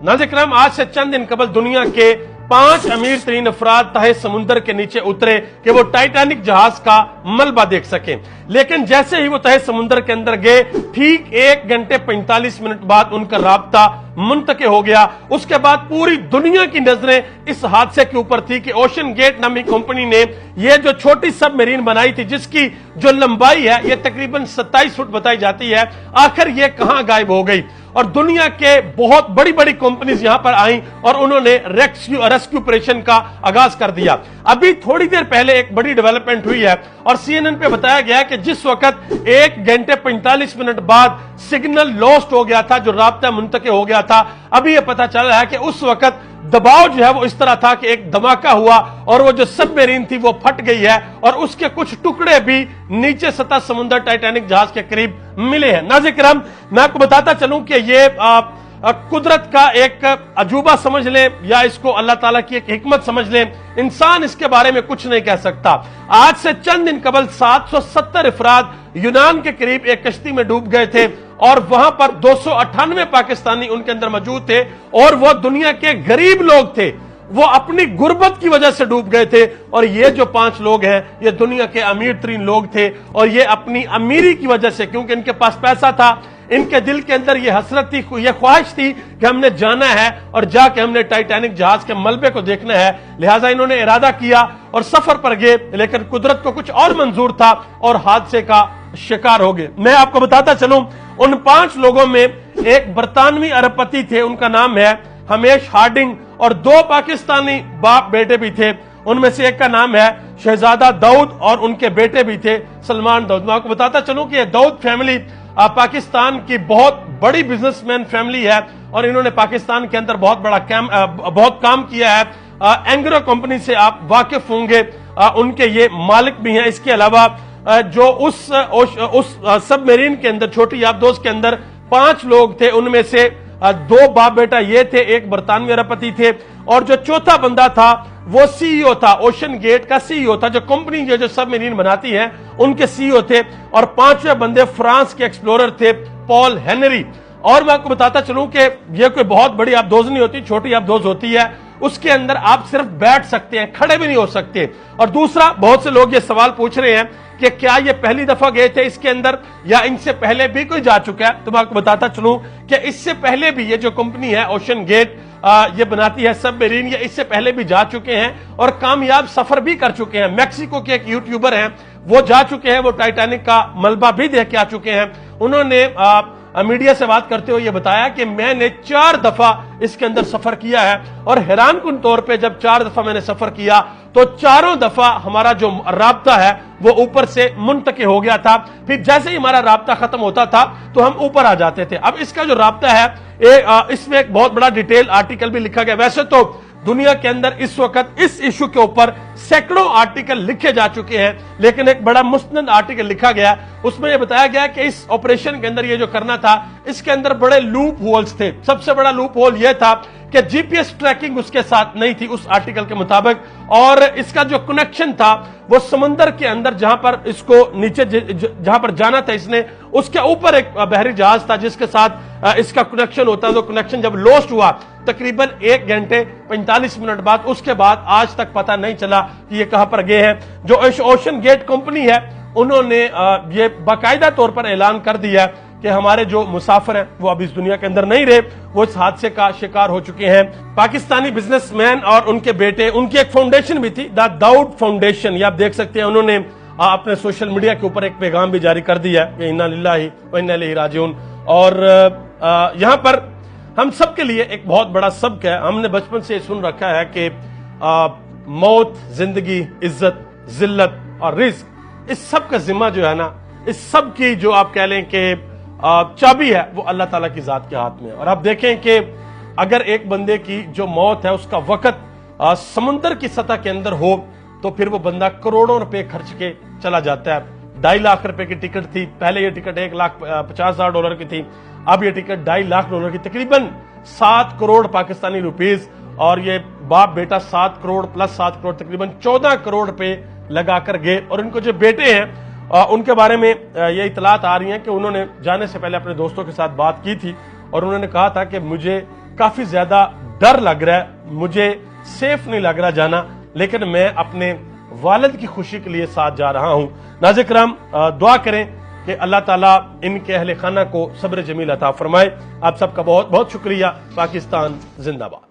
नाज़रीन इकराम, आज से चंद दिन कबल दुनिया के 5 अमीर तरीन अफराद तहे समुंदर के नीचे उतरे कि वो टाइटैनिक जहाज का मलबा देख सकें। लेकिन जैसे ही वो तहे समुंदर के अंदर गए, ठीक 1 घंटे 45 मिनट बाद उनका राब्ता मुंतके हो गया। उसके बाद पूरी दुनिया की नजरें इस हादसे के ऊपर थी कि ओशन गेट नामी कंपनी ने ये जो छोटी सबमरीन बनाई थी, जिसकी जो लंबाई है ये तकरीबन 27 फुट बताई जाती है, आखिर ये कहां गायब हो गई। और दुनिया के बहुत बड़ी बड़ी कंपनीज यहां पर आई और उन्होंने रेस्क्यू ऑपरेशन का आगाज कर दिया। अभी थोड़ी देर पहले एक बड़ी डेवलपमेंट हुई है और CNN पे बताया गया कि जिस वक्त 1 घंटे 45 मिनट बाद सिग्नल लॉस्ट हो गया था, जो राब्ता मुंतके हो गया था, अभी यह पता चल रहा है कि उस वक्त दबाव जो है वो इस तरह था कि एक धमाका हुआ और वो जो सबमरीन थी वो फट गई है और उसके कुछ टुकड़े भी नीचे सतह समुद्र टाइटैनिक जहाज के करीब मिले हैं। नाज़रीन इकराम, मैं आपको बताता चलूं कि ये कुदरत का एक अजूबा समझ लें या इसको अल्लाह ताला की एक हिकमत समझ लें, इंसान इसके बारे में कुछ नहीं कह सकता। आज से चंद दिन कबल 770 अफराद यूनान के करीब एक कश्ती में डूब गए थे और वहां पर 298 पाकिस्तानी उनके अंदर मौजूद थे और वो दुनिया के गरीब लोग थे, वो अपनी गुर्बत की वजह से डूब गए थे। और ये जो 5 लोग हैं ये दुनिया के अमीर तरीन लोग थे और ये अपनी अमीरी की वजह से, क्योंकि इनके पास पैसा था, इनके दिल के अंदर ये हसरत थी, ये ख्वाहिश थी कि हमने जाना है और जाके हमने टाइटैनिक जहाज के मलबे को देखना है, लिहाजा इन्होंने इरादा किया और सफर पर गए। लेकिन कुदरत को कुछ और मंजूर था और हादसे का शिकार हो गए। मैं आपको बताता चलूं, उन 5 लोगों में एक बरतानवी अरबपति थे, उनका नाम है हमेश हार्डिंग, और 2 पाकिस्तानी बाप बेटे भी थे। उनमें से एक का नाम है शहजादा दाऊद और उनके बेटे भी थे सलमान दाऊद। मैं आपको बताता चलूं कि दाऊद फैमिली पाकिस्तान की बहुत बड़ी बिजनेसमैन फैमिली है और इन्होंने पाकिस्तान के अंदर बहुत काम किया है। एंग्रो कंपनी से आप वाकिफ होंगे, उनके ये मालिक भी हैं। इसके अलावा जो उस सबमरीन के अंदर, छोटी याबदोज के अंदर 5 लोग थे, उनमें से 2 बाप बेटा ये थे, एक बरतानवी अरबपति थे और जो चौथा बंदा था वो CEO था, ओशन गेट का CEO था, जो कंपनी जो सबमरीन बनाती है उनके CEO थे। और 5वें बंदे फ्रांस के एक्सप्लोरर थे, पॉल हेनरी। और मैं आपको बताता चलूं कि ये कोई बहुत बड़ी याबदोज नहीं होती, छोटी याबदोज होती है, उसके अंदर आप सिर्फ बैठ सकते हैं, खड़े भी नहीं हो सकते। और दूसरा, बहुत से लोग ये सवाल पूछ रहे हैं कि क्या ये पहली दफा गए थे इसके अंदर या इनसे पहले भी कोई जा चुका है। तो मैं आपको बताता चलूं कि इससे पहले भी ये जो कंपनी है ओशन गेट, ये बनाती है सबमरीन, ये इससे पहले भी जा चुके हैं और कामयाब सफर भी कर चुके हैं। मैक्सिको के एक यूट्यूबर हैं, वो जा चुके हैं, वो टाइटैनिक का मलबा भी देख के आ चुके हैं। उन्होंने मीडिया से बात करते हुए ये बताया कि मैंने 4 दफा इसके अंदर सफर किया है और हैरानकुन तौर पे जब 4 दफा मैंने सफर किया तो चारों दफा हमारा जो राब्ता है वो ऊपर से मुंतके हो गया था। फिर जैसे ही हमारा राब्ता खत्म होता था तो हम ऊपर आ जाते थे। अब इसका जो राब्ता है इसमें एक बहुत बड़ा डिटेल आर्टिकल भी लिखा गया। वैसे तो दुनिया के अंदर इस वक्त इस इशू के ऊपर सैकड़ों आर्टिकल लिखे जा चुके हैं, लेकिन एक बड़ा मुस्तनद आर्टिकल लिखा गया, उसमें यह बताया गया कि इस ऑपरेशन के अंदर ये जो करना था, इसके अंदर बड़े लूप होल्स थे। सबसे बड़ा लूप होल यह था कि GPS ट्रैकिंग उसके साथ नहीं थी उस आर्टिकल के मुताबिक, और इसका जो कनेक्शन था वो समंदर के अंदर जहां पर इसको नीचे जहां पर जाना था इसने, उसके ऊपर एक बहरी जहाज था जिसके साथ इसका कनेक्शन होता। तो कनेक्शन जब लॉस्ट हुआ तकरीबन 1 घंटे 45 मिनट बाद, उसके बाद आज तक पता नहीं चला कि ये कहां पर गए हैं। जो ओशन गेट कंपनी है उन्होंने ये बाकायदा तौर पर ऐलान कर दिया कि हमारे जो मुसाफिर हैं वो अब इस दुनिया के अंदर नहीं रहे, वो इस हादसे का शिकार हो चुके हैं। पाकिस्तानी बिजनेसमैन और उनके बेटे, उनकी एक फाउंडेशन भी थी, द दाऊद फाउंडेशन, ये आप देख सकते हैं। उन्होंने अपने सोशल मीडिया के ऊपर एक पैगाम भी जारी कर दिया है, इन्ना लिल्लाहि व इन्ना इलैहि राजिऊन। और यहाँ पर हम सब के लिए एक बहुत बड़ा सबक है। हमने बचपन से सुन रखा है कि मौत, जिंदगी, इज्जत, जिल्लत और रिज्क, इस सब का जिम्मा जो है ना, इस सब की जो आप कह लें कि चाबी है वो अल्लाह ताला की जात के हाथ में। और आप देखें कि अगर एक बंदे की जो मौत है उसका वक्त समुंदर की सतह के अंदर हो तो फिर वो बंदा करोड़ों रुपए खर्च के चला जाता है। 2.5 लाख रुपए की टिकट थी, पहले ये टिकट $1,50,000 की थी, अब ये टिकट $2.5 लाख की, तकरीबन 7 करोड़ पाकिस्तानी रुपीज। और ये बाप बेटा 7 करोड़ प्लस 7 करोड़, तकरीबन 14 करोड़ रुपए लगाकर गए। और इनको जो बेटे हैं उनके बारे में ये इतलात आ रही हैं कि उन्होंने जाने से पहले अपने दोस्तों के साथ बात की थी और उन्होंने कहा था कि मुझे کافی زیادہ ڈر لگ رہا ہے، مجھے سیف نہیں لگ رہا جانا، لیکن میں اپنے والد کی خوشی کے لیے ساتھ جا رہا ہوں۔ ناظرین کرام، دعا کریں کہ اللہ تعالیٰ ان کے اہل خانہ کو صبر جمیل عطا فرمائے۔ آپ سب کا بہت بہت شکریہ۔ پاکستان زندہ باد۔